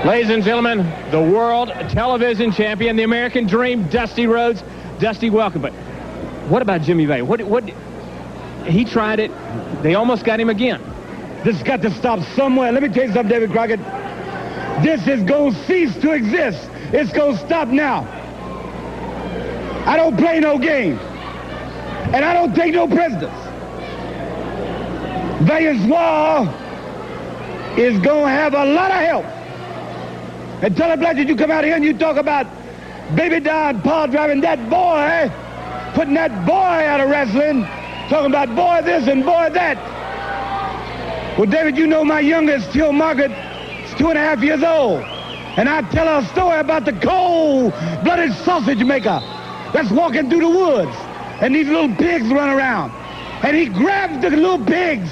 Ladies and gentlemen, the world television champion, the American Dream, Dusty Rhodes. Dusty, welcome. But what about Jimmy Vane? What? He tried it. They almost got him again. This has got to stop somewhere. Let me tell you something, David Crockett. This is going to cease to exist. It's going to stop now. I don't play no games. And I don't take no prisoners. Valencourt is going to have a lot of help. And tell the black that you come out here and you talk about Baby Don Paul driving that boy, putting that boy out of wrestling, talking about boy this and boy that. Well, David, you know my youngest, Till Margaret, is 2.5 years old. And I tell her a story about the cold-blooded sausage maker that's walking through the woods. And these little pigs run around. And he grabs the little pigs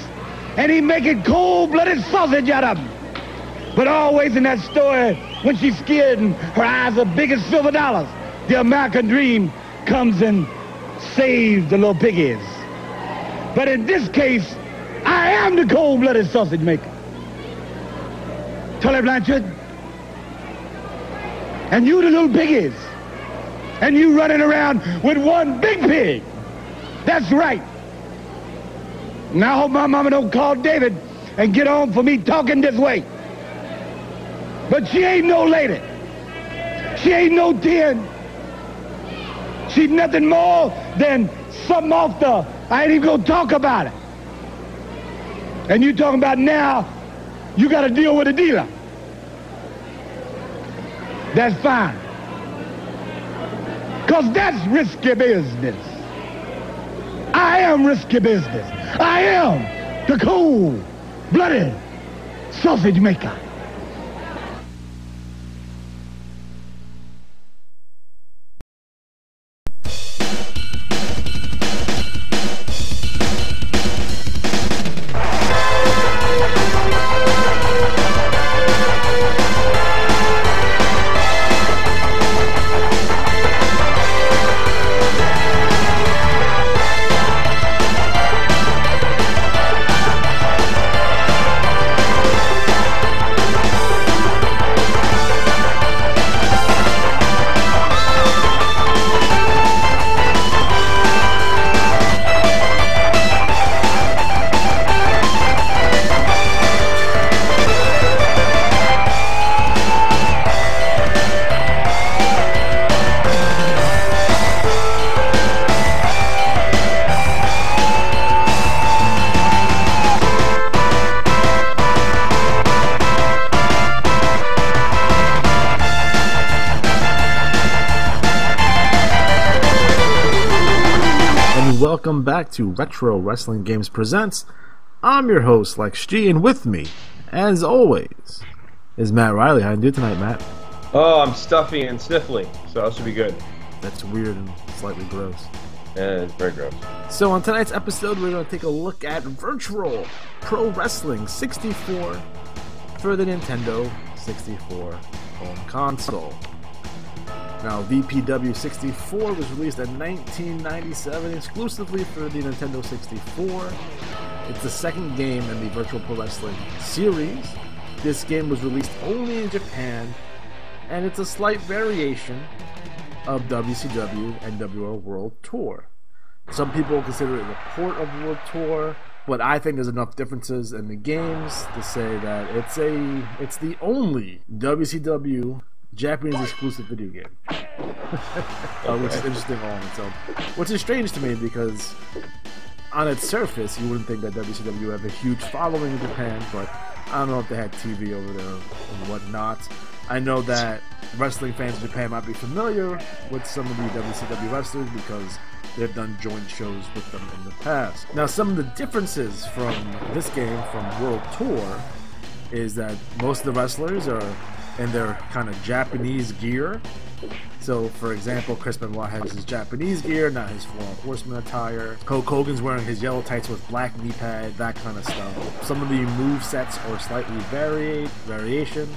and he making cold-blooded sausage out of them. But always in that story, when she's scared and her eyes are big as silver dollars, the American Dream comes and saves the little piggies. But in this case, I am the cold-blooded sausage maker. Tully Blanchard. And you the little piggies. And you running around with one big pig. That's right. Now I hope my mama don't call David and get on for me talking this way. But she ain't no lady. She ain't no 10. She's nothing more than something off the, I ain't even gonna talk about it. And you talking about now, you gotta deal with a dealer. That's fine. Cause that's risky business. I am risky business. I am the cold-blooded sausage maker. Welcome back to Retro Wrestling Games Presents. I'm your host, Lex G, and with me, as always, is Matt Riely. How you doing tonight, Matt? Oh, I'm stuffy and sniffly, so that should be good. That's weird and slightly gross. Yeah, it's very gross. So on tonight's episode, we're going to take a look at Virtual Pro Wrestling 64 for the Nintendo 64 home console. Now, VPW 64 was released in 1997 exclusively for the Nintendo 64. It's the second game in the Virtual Pro Wrestling series. This game was released only in Japan, and it's a slight variation of WCW and WO World Tour. Some people consider it a port of World Tour, but I think there's enough differences in the games to say that it's the only WCW Japanese exclusive video game. Which is interesting all on its own. Which is strange to me because on its surface you wouldn't think that WCW have a huge following in Japan, but I don't know if they had TV over there and whatnot. I know that wrestling fans in Japan might be familiar with some of the WCW wrestlers because they've done joint shows with them in the past. Now, some of the differences from this game from World Tour is that most of the wrestlers are in their kind of Japanese gear. So, for example, Chris Benoit has his Japanese gear, not his Four Horseman attire. Hulk Hogan's wearing his yellow tights with black knee pad, that kind of stuff. Some of the move sets are slightly variations,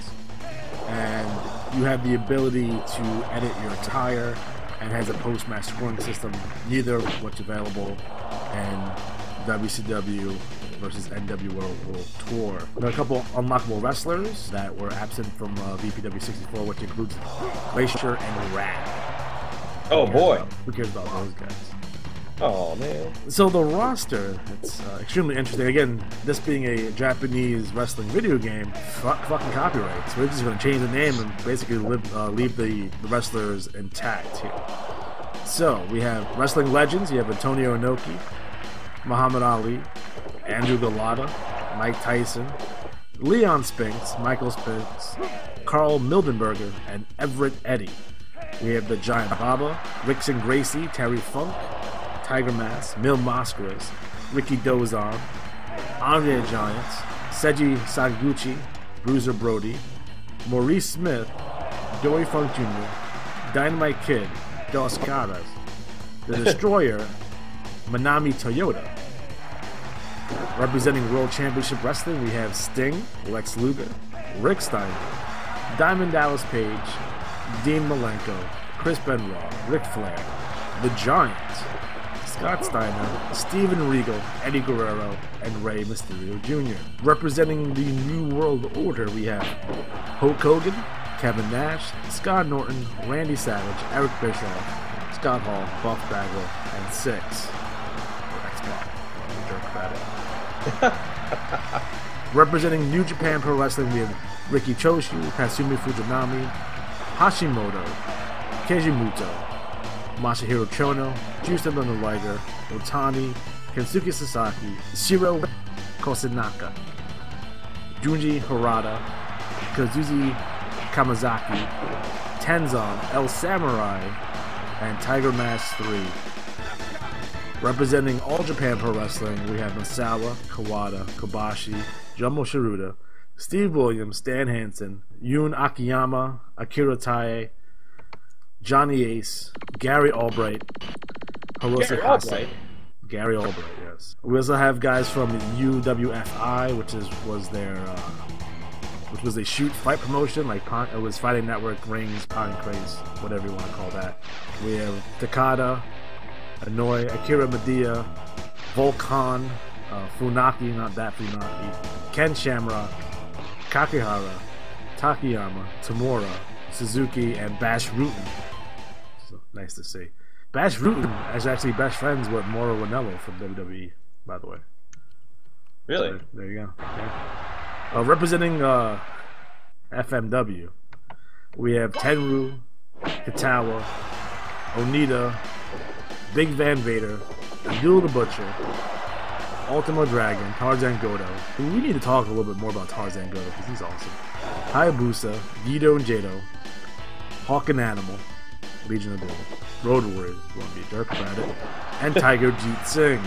and you have the ability to edit your attire, and has a post-match scoring system, neither of which available in WCW versus NWO World Tour. There are a couple unlockable wrestlers that were absent from VPW 64, which includes Glacier and Rad. Oh boy. Who cares about those guys? Oh man. So the roster, it's extremely interesting. Again, this being a Japanese wrestling video game, fucking copyrights. We're just going to change the name and basically leave the wrestlers intact here. So we have wrestling legends. You have Antonio Inoki, Muhammad Ali, Andrew Galata, Mike Tyson, Leon Spinks, Michael Spinks, Carl Mildenberger, and Everett Eddy. We have the Giant Baba, Rickson Gracie, Terry Funk, Tiger Mask, Mil Mascaras, Ricky Dozon, Andre the Giant, Seiji Sakaguchi, Bruiser Brody, Maurice Smith, Dory Funk Jr., Dynamite Kid, Dos Caras, The Destroyer, Manami Toyota. Representing World Championship Wrestling, we have Sting, Lex Luger, Rick Steiner, Diamond Dallas Page, Dean Malenko, Chris Benoit, Ric Flair, The Giant, Scott Steiner, Steven Regal, Eddie Guerrero, and Rey Mysterio Jr. Representing the New World Order, we have Hulk Hogan, Kevin Nash, Scott Norton, Randy Savage, Eric Bischoff, Scott Hall, Buff Bagwell, and Six. Representing New Japan Pro Wrestling, we have Riki Choshu, Katsumi Fujinami, Hashimoto, Keiji Masahiro Chono, Justin Thunder Liger, Otani, Kensuke Sasaki, Shiro Kosenaka, Junji Harada, Kazuzi Kamazaki, Tenzan, El Samurai, and Tiger Mask 3. Representing All Japan Pro Wrestling, we have Misawa, Kawada, Kobashi, Jumbo Shiruda, Steve Williams, Stan Hansen, Yun Akiyama, Akira Tae, Johnny Ace, Gary Albright, Hiroshi Hase. Gary Albright, yes. We also have guys from UWFI, which was a shoot fight promotion, like it was Fighting Network, Rings, Pine Craze, whatever you want to call that. We have Takada, Anoi, Akira Medea, Volkan, Funaki, not that Funaki, Ken Shamrock, Kakihara, Takayama, Tamura, Suzuki, and Bash Rutten. So nice to see. Bash Rutten is actually best friends with Mauro Ranallo from WWE, by the way. Really? So, there you go. Yeah. Representing FMW, we have Tenru, Katawa, Onita, Big Van Vader, Abdul the Butcher, Ultimo Dragon, Tarzan Goto. We need to talk a little bit more about Tarzan Goto because he's awesome. Hayabusa, Guido and Jado, Hawk and Animal, Legion of Doom, Road Warriors, you want to be a jerk about it, and Tiger Jeet Singh.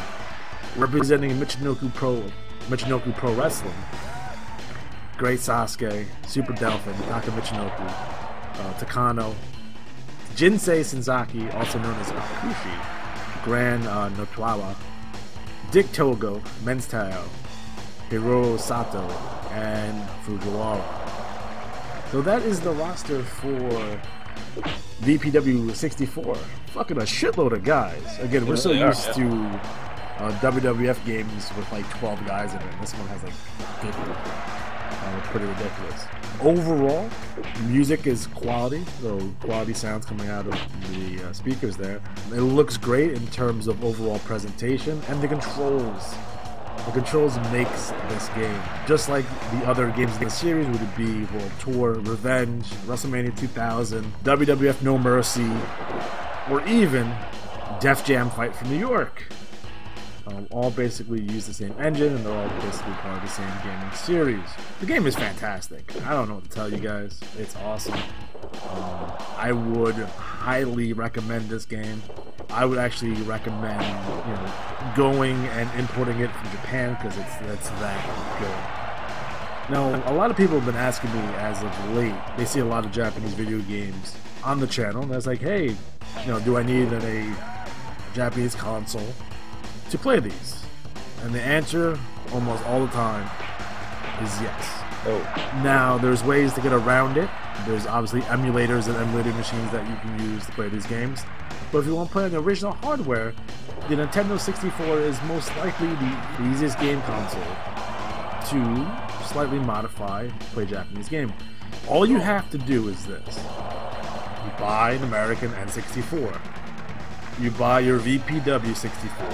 Representing Michinoku Pro Wrestling, Great Sasuke, Super Delphin, Taka Michinoku, Takano, Jinsei Senzaki, also known as Akushi, Gran Notawa, Dick Togo, Men's Tao, Hiro Sato, and Fujiwara. So that is the roster for VPW 64. Fucking a shitload of guys. Again, we're so used to WWF games with like 12 guys in it. This one has like 50. It's pretty ridiculous. Overall, music is quality, so quality sounds coming out of the speakers there. It looks great in terms of overall presentation, and the controls. The controls makes this game. Just like the other games in the series, would it be World Tour, Revenge, WrestleMania 2000, WWF No Mercy, or even Def Jam Fight for New York. All basically use the same engine, and they're all basically part of the same gaming series. The game is fantastic. I don't know what to tell you guys. It's awesome. I would highly recommend this game. I would actually recommend, going and importing it from Japan because it's that good. Now, a lot of people have been asking me as of late. They see a lot of Japanese video games on the channel, and I was like, hey, do I need a Japanese console to play these? And the answer almost all the time is yes. Now there's ways to get around it. There's obviously emulators and emulating machines that you can use to play these games. But if you want to play on the original hardware, the Nintendo 64 is most likely the easiest game console to slightly modify, play Japanese game. All you have to do is this. You buy an American N64. You buy your VPW 64.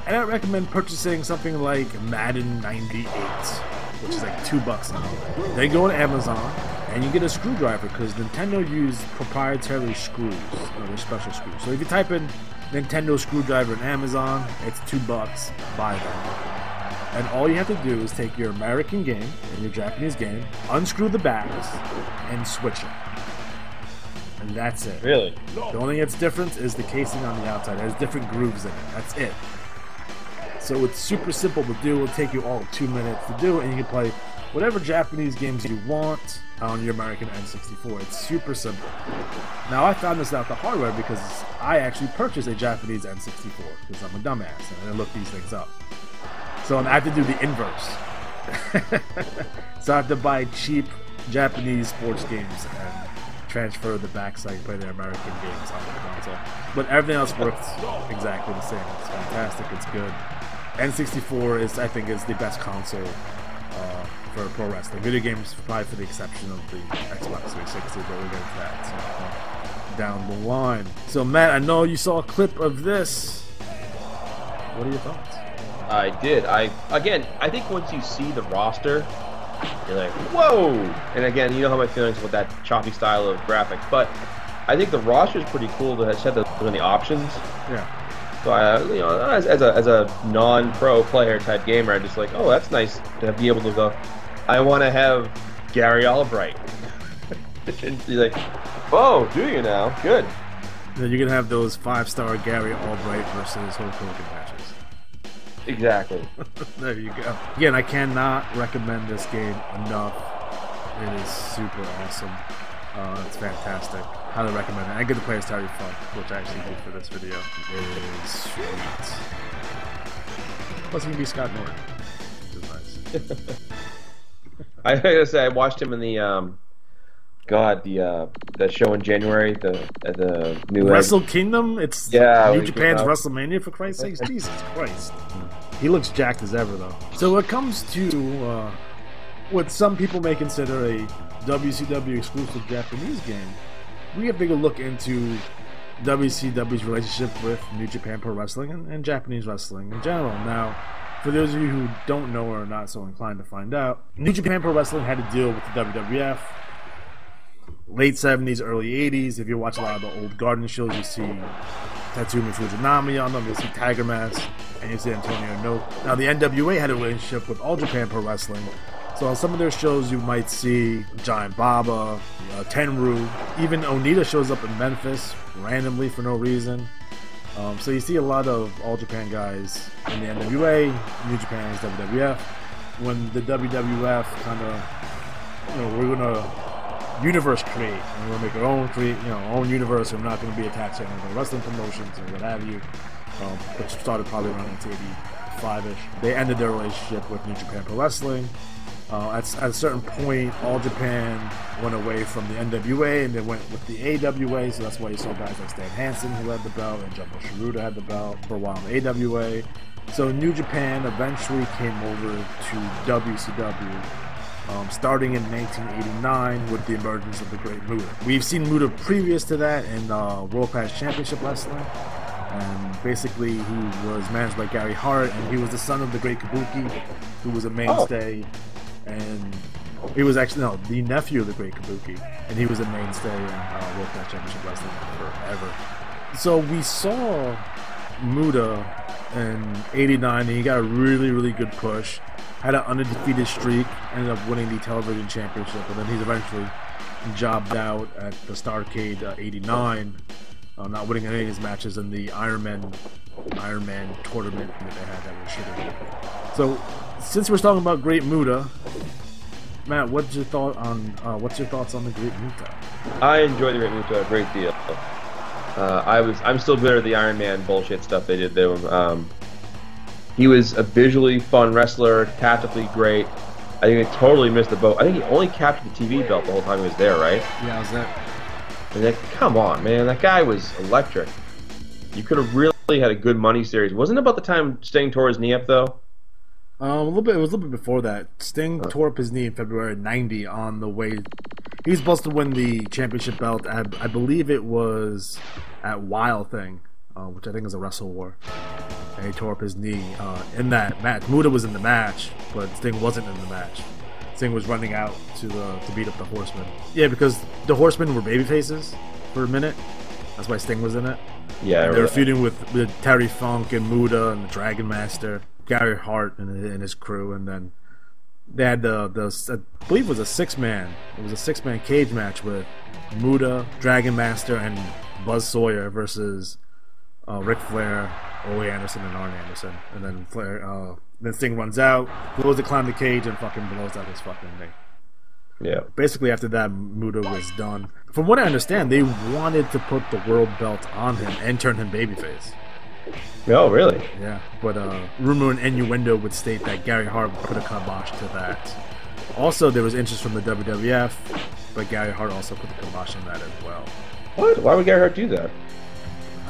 And I recommend purchasing something like Madden 98, which is like $2 now. Then go on Amazon and you get a screwdriver because Nintendo used proprietary screws, they're special screws. So if you type in Nintendo screwdriver in Amazon, it's $2. Buy them. And all you have to do is take your American game and your Japanese game, unscrew the bags, and switch it. And that's it. Really? The only thing that's different is the casing on the outside. It has different grooves in it. That's it. So it's super simple to do. It'll take you all 2 minutes to do, and you can play whatever Japanese games you want on your American N64. It's super simple. Now, I found this out the hard way because I actually purchased a Japanese N64 because I'm a dumbass and I look these things up. So I have to do the inverse. So I have to buy cheap Japanese sports games and transfer the back so I can play the American games on the console. But everything else works exactly the same. It's fantastic. It's good. N64 is, I think, is the best console for pro wrestling. Video games, probably for the exception of the Xbox 360, but we'll get to that down the line. So, Matt, I know you saw a clip of this. What are your thoughts? I did. I think once you see the roster, you're like, whoa! And again, you know how my feelings with that choppy style of graphics, but I think the roster is pretty cool to have the options. Yeah. So as a non-pro player type gamer, I'm just like, oh, that's nice to be able to go. I want to have Gary Albright. And you're like, oh, do you now? Good. Then you can have those 5-star Gary Albright versus Hulk Hogan matches. Exactly. There you go. Again, I cannot recommend this game enough. It is super awesome. It's fantastic. Highly recommend it. I get to play as Terry Funk, which I actually did for this video. It is sweet. Plus, you can be Scott Norton, which is nice. I gotta say, I watched him in the the show in January, the new Wrestle Kingdom. It's New Japan's WrestleMania, for Christ's sakes. Jesus Christ. He looks jacked as ever, though. So when it comes to what some people may consider a WCW exclusive Japanese game, we have to take a look into WCW's relationship with New Japan Pro Wrestling and Japanese wrestling in general. Now, for those of you who don't know or are not so inclined to find out, New Japan Pro Wrestling had to deal with the WWF late 70s, early 80s. If you watch a lot of the old Garden shows, you see Tatsumi Fujinami on them, you see Tiger Mask, and you see Antonio Inoki. Now, the NWA had a relationship with All Japan Pro Wrestling. So on some of their shows, you might see Giant Baba, Tenryu, even Onita shows up in Memphis randomly for no reason. So you see a lot of All Japan guys in the NWA, New Japan is WWF. When the WWF kind of, we're gonna universe create, and we're gonna make our own universe. And we're not gonna be attached to any of the wrestling promotions or what have you, which started probably around 1985-ish. They ended their relationship with New Japan Pro Wrestling. At a certain point, All Japan went away from the NWA and they went with the AWA, so that's why you saw guys like Stan Hansen who had the belt and Jumbo Shiruda had the belt for a while in the AWA. So New Japan eventually came over to WCW, starting in 1989 with the emergence of the Great Muta. We've seen Muta previous to that in World Class Championship Wrestling, and basically he was managed by Gary Hart, and he was the son of the Great Kabuki, who was a mainstay. And he was actually, the nephew of the Great Kabuki, and he was a mainstay in World Class Championship Wrestling forever. So we saw Muta in '89, and he got a really, really good push, had an undefeated streak, ended up winning the television championship, and then he's eventually jobbed out at the Starrcade '89, not winning any of his matches in the Iron Man tournament that they had that was shitty. So, since we're talking about Great Muta, Matt, what's your thoughts on the Great Muta? I enjoy the Great Muta a great deal. I'm still bitter at the Iron Man bullshit stuff they did to him. He was a visually fun wrestler, tactically great. I think he totally missed the boat. I think he only captured the TV belt the whole time he was there, right? Yeah, I was there. Like, come on, man, that guy was electric. You could have really had a good money series. Wasn't it about the time Sting tore his knee up though? A little bit. It was a little bit before that. Sting tore up his knee in February '90 on the way. He was supposed to win the championship belt. I believe it was at Wild Thing, which I think is a Wrestle War. And he tore up his knee in that match. Muta was in the match, but Sting wasn't in the match. Sting was running out to beat up the Horsemen. Yeah, because the Horsemen were babyfaces for a minute. That's why Sting was in it. Yeah, they were feuding with Terry Funk and Muta and the Dragon Master, Gary Hart and his crew, and then they had the I believe it was a 6-man. It was a 6-man cage match with Muta, Dragon Master, and Buzz Sawyer versus Ric Flair, Ole Anderson, and Arn Anderson. And then then Sting runs out, goes to climb the cage, and fucking blows out his fucking knee. Yeah. Basically, after that, Muta was done. From what I understand, they wanted to put the world belt on him and turn him babyface. Oh, really? Yeah, but rumor and innuendo would state that Gary Hart put a kibosh to that. Also, there was interest from the WWF, but Gary Hart also put the kibosh on that as well. What? Why would Gary Hart do that?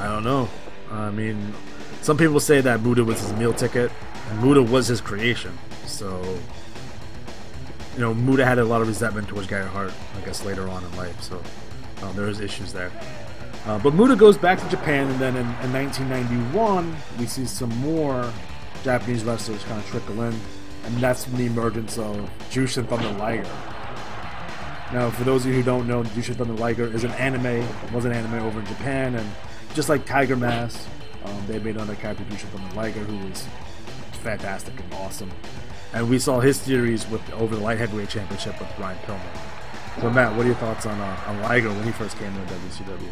I don't know. I mean, some people say that Muta was his meal ticket, and Muta was his creation. So, you know, Muta had a lot of resentment towards Gary Hart, I guess, later on in life. So, there was issues there. But Muta goes back to Japan, and then in 1991, we see some more Japanese wrestlers kind of trickle in, and that's when the emergence of Jushin Thunder Liger. Now, for those of you who don't know, Jushin Thunder Liger is an anime, was an anime over in Japan, and just like Tiger Mask, they made another character, Jushin Thunder Liger, who was fantastic and awesome. And we saw his series over the light heavyweight championship with Brian Pillman. So Matt, what are your thoughts on Liger when he first came to WCW?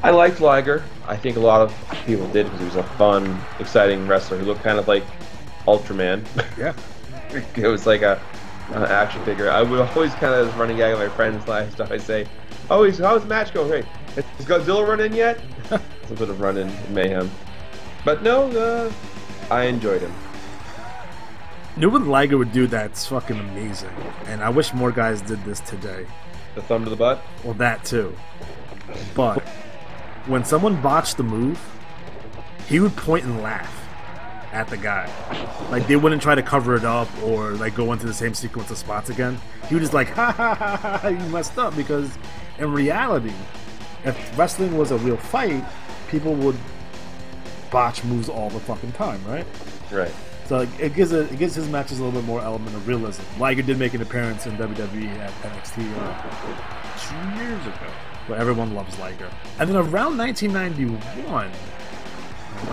I liked Liger. I think a lot of people did because he was a fun, exciting wrestler. He looked kind of like Ultraman. Yeah. It was like an action figure. I would always kind of running gag with my friends and stuff. I say, "Oh, how's the match going? Hey, has Godzilla run in yet?" It's a bit of run in mayhem. But no, I enjoyed him. Knew what Liger would do that's fucking amazing. And I wish more guys did this today. The thumb to the butt? Well, that too. But when someone botched the move, he would point and laugh at the guy. Like, they wouldn't try to cover it up or like go into the same sequence of spots again. He would just like, ha ha ha ha, you messed up. Because in reality, if wrestling was a real fight, people would botch moves all the fucking time, right? Right. So it gives his matches a little bit more element of realism. Liger did make an appearance in WWE at NXT 2 years ago, but everyone loves Liger. And then around 1991,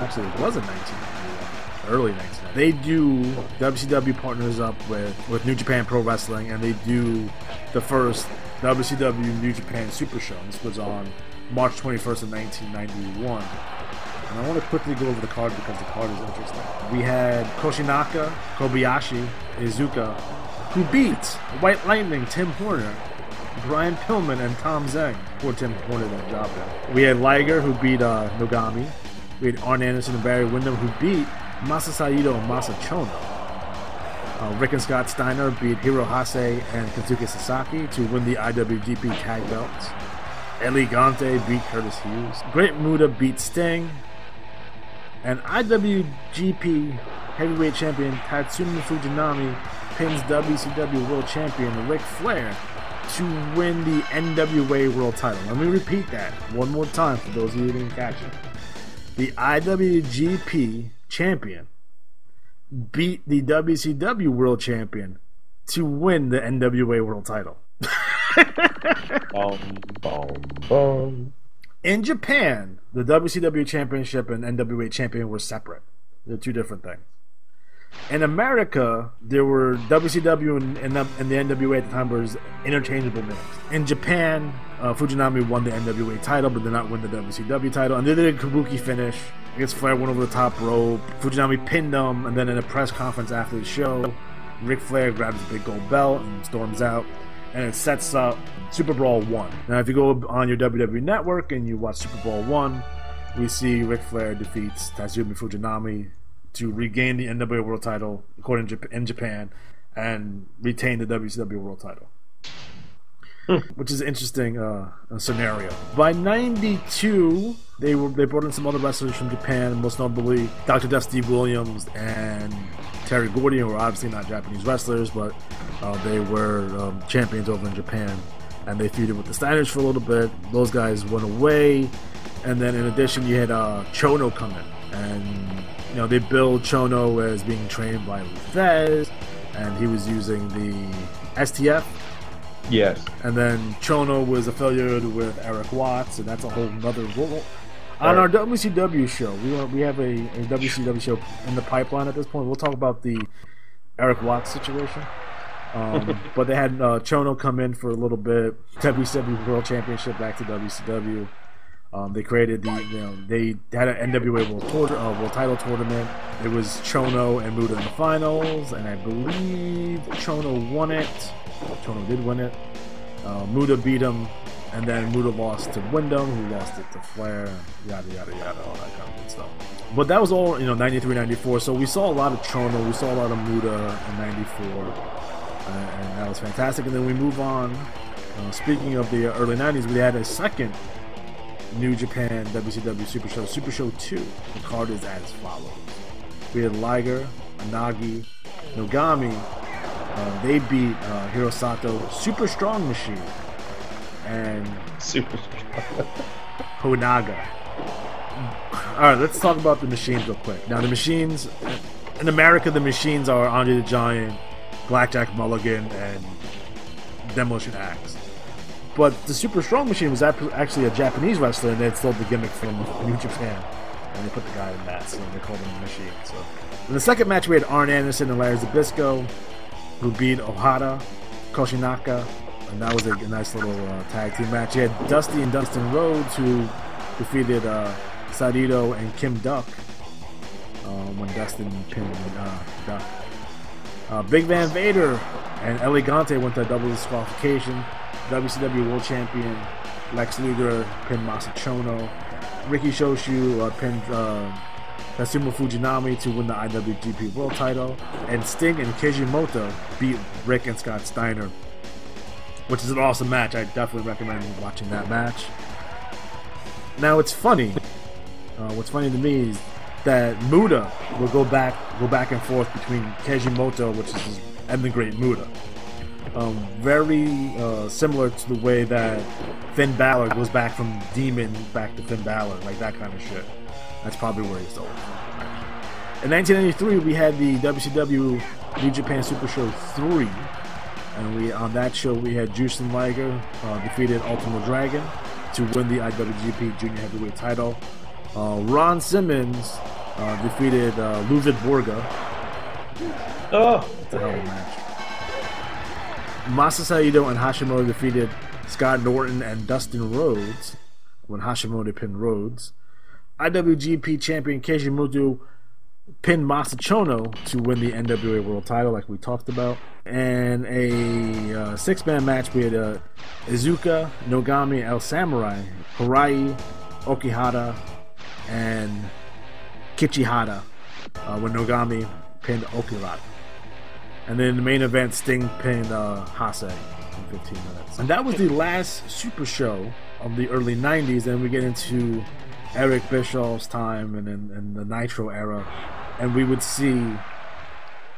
actually it wasn't 1991, early 1990, they do WCW partners up with New Japan Pro Wrestling, and they do the first WCW New Japan Super Show. This was on March 21st of 1991. And I want to quickly go over the card because the card is interesting. We had Koshinaka, Kobayashi, Iizuka, who beat White Lightning, Tim Horner, Brian Pillman, and Tom Zeng. Poor Tim Horner did a job there. We had Liger, who beat Nogami. We had Arn Anderson and Barry Windham, who beat Masa Saito and Masa Chono. Rick and Scott Steiner beat Hirohase and Kensuke Sasaki to win the IWGP Tag Belts. Eli Gante beat Curtis Hughes. Great Muta beat Sting. And IWGP Heavyweight Champion Tatsumi Fujinami pins WCW World Champion Ric Flair to win the NWA World Title. Let me repeat that one more time for those of you who didn't catch it. The IWGP Champion beat the WCW World Champion to win the NWA World Title. In Japan, the WCW Championship and NWA Champion were separate. They're two different things. In America, there were WCW and the NWA at the time was interchangeable names. In Japan, Fujinami won the NWA title, but did not win the WCW title. And they did a kabuki finish. I guess Flair went over the top rope. Fujinami pinned him, and then in a press conference after the show, Ric Flair grabs a big gold belt and storms out. And it sets up Super Brawl 1. Now, if you go on your WWE Network and you watch Super Brawl 1, we see Ric Flair defeats Tatsumi Fujinami to regain the NWA World Title, according in Japan, and retain the WCW World Title. which is an interesting scenario. By '92, they brought in some other wrestlers from Japan, most notably Dr. Dusty Williams and Terry Gordy, who were obviously not Japanese wrestlers, but they were champions over in Japan, and they feuded with the Steiners for a little bit. Those guys went away, and then in addition, you had Chono come in, and they billed Chono as being trained by Luthez, and he was using the STF. Yes. And then Chono was affiliated with Eric Watts, and that's a whole nother world. On our WCW show, we have a WCW show in the pipeline at this point. We'll talk about the Eric Watts situation. But they had Chono come in for a little bit. WCW World Championship back to WCW. They created they had an NWA World Title tournament. It was Chono and Muta in the finals, and I believe Chono won it. Chono did win it. Muta beat him, and then Muta lost to Wyndham, who lost it to Flair, yada yada yada, all that kind of good stuff. But that was all 93, 94. So we saw a lot of Chono, we saw a lot of Muta in '94, and that was fantastic. And then we move on. Speaking of the early '90s, we had a second New Japan WCW Super Show 2. The card is as follows. We had Liger, Anagi, Nogami. They beat Hirosato, Super Strong Machine, and Super Strong Honaga. Alright, let's talk about the machines real quick. Now, the machines, in America, the machines are Andre the Giant, Blackjack Mulligan, and Demolition Axe. But the Super Strong Machine was actually a Japanese wrestler, and they had stole the gimmick from New Japan. And they put the guy in masks, and they called him the Machine. So, in the second match, we had Arn Anderson and Larry Zbyszko, who beat Ohada, Koshinaka, and that was a nice little tag team match. You had Dusty and Dustin Rhodes, who defeated Saito and Kim Duck when Dustin pinned Duck. Big Van Vader and Elegante went to a double disqualification. WCW World Champion Lex Luger pinned Masachono. Ricky Shoshu pinned Kazuma Fujinami to win the IWGP World Title, and Sting and Kishimoto beat Rick and Scott Steiner, which is an awesome match. I definitely recommend watching that match. Now it's funny. What's funny to me is that Muta will go back and forth between Kishimoto, which is and the Great Muta. Very similar to the way that Finn Balor goes back from Demon back to Finn Balor, like that kind of shit. That's probably where he stole it. In 1993, we had the WCW New Japan Super Show 3, and on that show we had Jushin Liger defeated Ultimo Dragon to win the IWGP Junior Heavyweight title. Ron Simmons defeated Ludwig Borga. Oh, that's a hell of a match. Masa Saito and Hashimoto defeated Scott Norton and Dustin Rhodes when Hashimoto pinned Rhodes. IWGP champion Kishimoto pinned Masachono to win the NWA World Title, like we talked about. And a six-man match, we had Iizuka, Nogami, El Samurai, Harai, Okihata, and Kichihata when Nogami pinned Okihata. And then in the main event, Sting pinned Hase in 15 minutes. And that was the last Super Show of the early 90s. Then we get into Eric Bischoff's time and the Nitro era. And we would see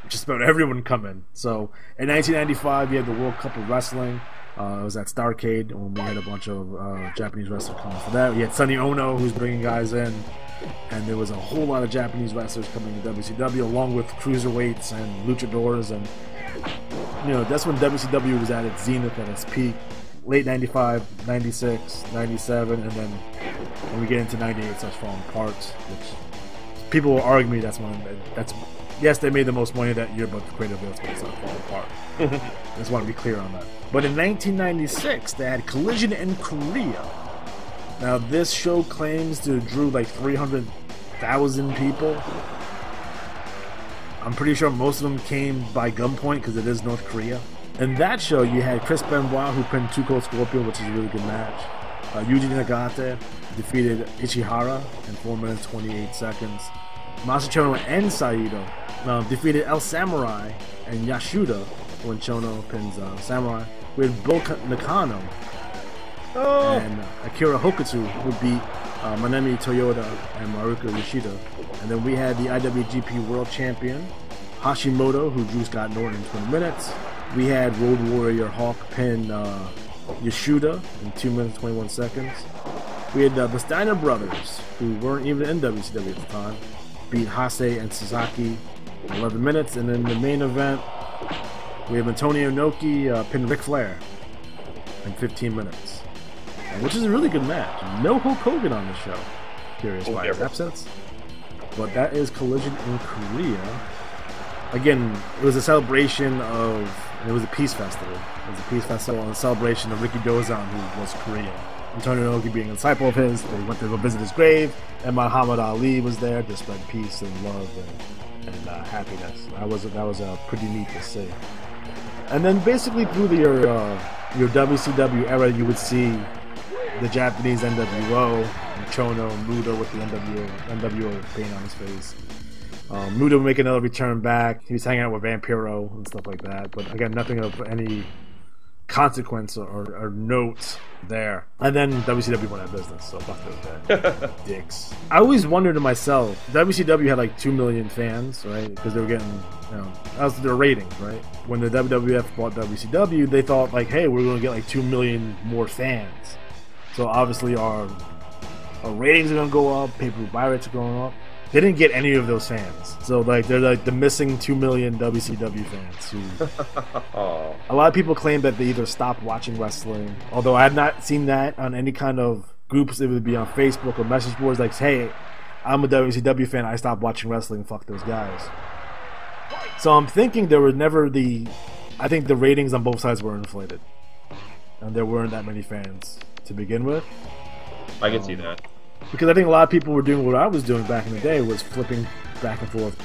just about everyone come in. So in 1995, you had the World Cup of Wrestling. It was at Starrcade when we had a bunch of Japanese wrestlers coming for that. We had Sonny Ono, who's bringing guys in. And there was a whole lot of Japanese wrestlers coming to WCW, along with cruiserweights and luchadors, and that's when WCW was at its zenith, at its peak. Late 95, 96, 97, and then when we get into 98, it starts falling apart. Which people will argue me yes, they made the most money that year, but the creative was going to start falling apart. I just want to be clear on that. But in 1996, they had Collision in Korea. Now, this show claims to have drew like 300,000 people. I'm pretty sure most of them came by gunpoint because it is North Korea. In that show, you had Chris Benoit, who pinned Too Cold Scorpio, which is a really good match. Yuji Nagata defeated Ichihara in 4 minutes 28 seconds. Masachono and Saito defeated El Samurai and Yashuda when Chono pins Samurai. we had Bill Nakano and Akira Hokuto, who beat Manemi Toyota and Maruka Yoshida. And then we had the IWGP World Champion Hashimoto, who drew Scott Norton in 20 minutes. We had Road Warrior Hawk pin Yoshida in 2 minutes 21 seconds. We had the Steiner brothers, who weren't even in WCW at the time, beat Hase and Sasaki in 11 minutes. And then the main event, we have Antonio Inoki pin Ric Flair in 15 minutes, which is a really good match. No Hulk Hogan on the show. Curious why his absence. But that is Collision in Korea. Again, it was a celebration of, it was a peace festival. It was a peace festival and a celebration of Ricky Dozan, who was Korean. Antonio Inoki being a disciple of his, they went to go visit his grave, and Muhammad Ali was there to spread peace and love and happiness. That was pretty neat to see. And then basically through your WCW era, you would see the Japanese NWO, and Chono, and Muda with the NWO paint on his face. Muda would make another return back. He was hanging out with Vampiro and stuff like that. But again, nothing of any consequence or note there. And then WCW went out of business, so fuck those guys. Dicks. I always wondered to myself, WCW had like 2 million fans, right? Because they were getting, that was their ratings, right? When the WWF bought WCW, they thought like, hey, we're going to get like 2 million more fans. So obviously our ratings are going to go up, pay-per-view buy rates are going up. They didn't get any of those fans. So like they're like the missing 2 million WCW fans who a lot of people claim that they either stopped watching wrestling, although I have not seen that on any kind of groups. It would be on Facebook or message boards like, hey, I'm a WCW fan, I stopped watching wrestling, fuck those guys. So I'm thinking there were never I think the ratings on both sides were inflated, and there weren't that many fans to begin with. I can see that. Because I think a lot of people were doing what I was doing back in the day, was flipping back and forth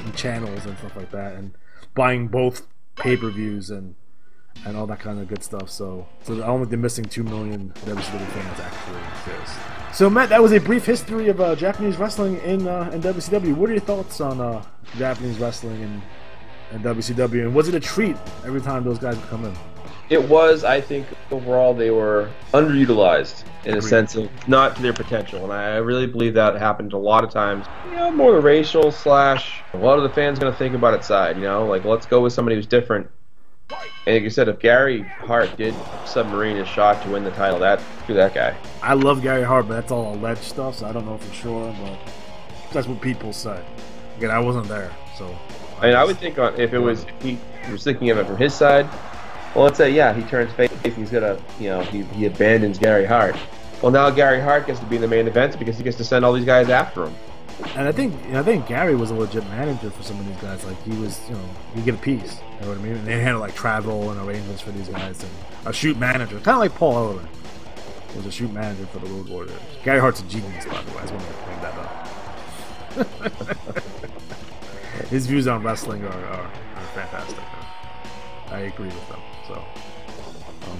in channels and stuff like that, and buying both pay-per-views and all that kind of good stuff. So I don't think the missing 2 million WCW fans actually exist. So Matt, that was a brief history of Japanese wrestling in WCW. What are your thoughts on Japanese wrestling in WCW, and was it a treat every time those guys would come in? It was. I think overall they were underutilized in a sense of not to their potential, and I really believe that happened a lot of times. More the racial / a lot of the fans going to think about it side. Like let's go with somebody who's different. And like you said, if Gary Hart did submarine his shot to win the title, screw that guy. I love Gary Hart, but that's all alleged stuff, so I don't know for sure. But that's what people say. Again, I wasn't there, so. I would think if he was thinking of it from his side. Well, let's say, he turns face, he's gonna, he abandons Gary Hart. Well, now Gary Hart gets to be in the main events because he gets to send all these guys after him. And I think Gary was a legit manager for some of these guys. Like he was, you get a piece, you know what I mean? And they handled like travel and arrangements for these guys, and a shoot manager, kind of like Paul Ellering was a shoot manager for the Road Warriors. Gary Hart's a genius, by the way. I just wanted to bring that up. His views on wrestling are fantastic. I agree with them. So,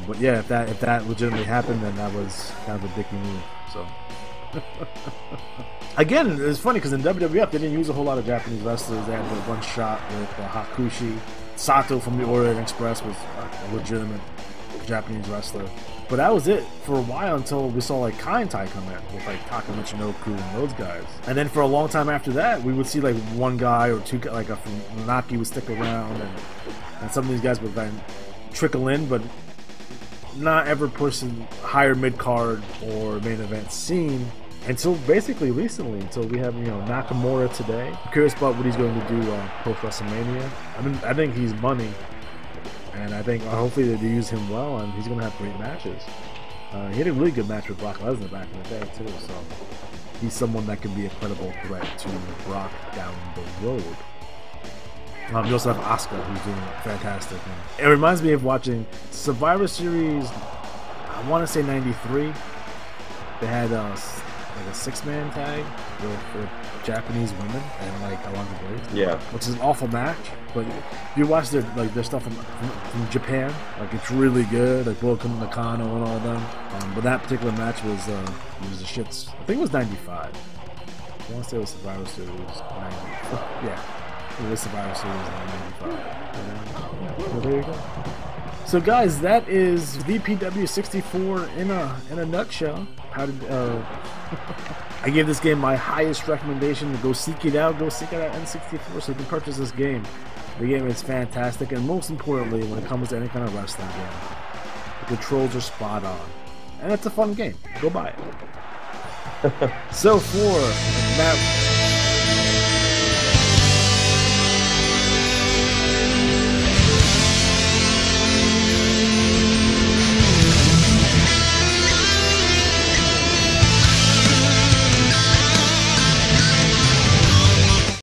but yeah, if that legitimately happened, then that was kind of a dicky move. So, again, it's funny because in WWF they didn't use a whole lot of Japanese wrestlers. They had the one shot with Hakushi. Sato from the Orient Express was a legitimate Japanese wrestler. But that was it for a while until we saw like Kai-En-Tai come in with like Taka Michinoku and those guys. And then for a long time after that, we would see like one guy or two, like a Funaki would stick around, and some of these guys would then trickle in, but not ever pushing higher mid-card or main event scene until basically recently, until we have Nakamura today. I'm curious about what he's going to do post WrestleMania. I think he's money, and I think hopefully they use him well, and he's going to have great matches. He had a really good match with Brock Lesnar back in the day too, so he's someone that can be a credible threat to Brock down the road. You also have Asuka, who's doing fantastic. And it reminds me of watching Survivor Series, I want to say 93. They had like a 6-man tag with Japanese women and like Alonzo Blaze. Yeah. Which is an awful match, but if you watch their stuff from Japan, like it's really good, like Budokan Nakano and all them. But that particular match was the shits. I think it was 95. I want to say it was Survivor Series 90. Yeah. It was Survivor Series in 95. Well, there you go. So guys, that is VPW 64 in a nutshell. How did I gave this game my highest recommendation to go seek it out. Go seek it out N64 so you can purchase this game. The game is fantastic, and most importantly, when it comes to any kind of wrestling game, the controls are spot on, and it's a fun game. Go buy it. So for Matt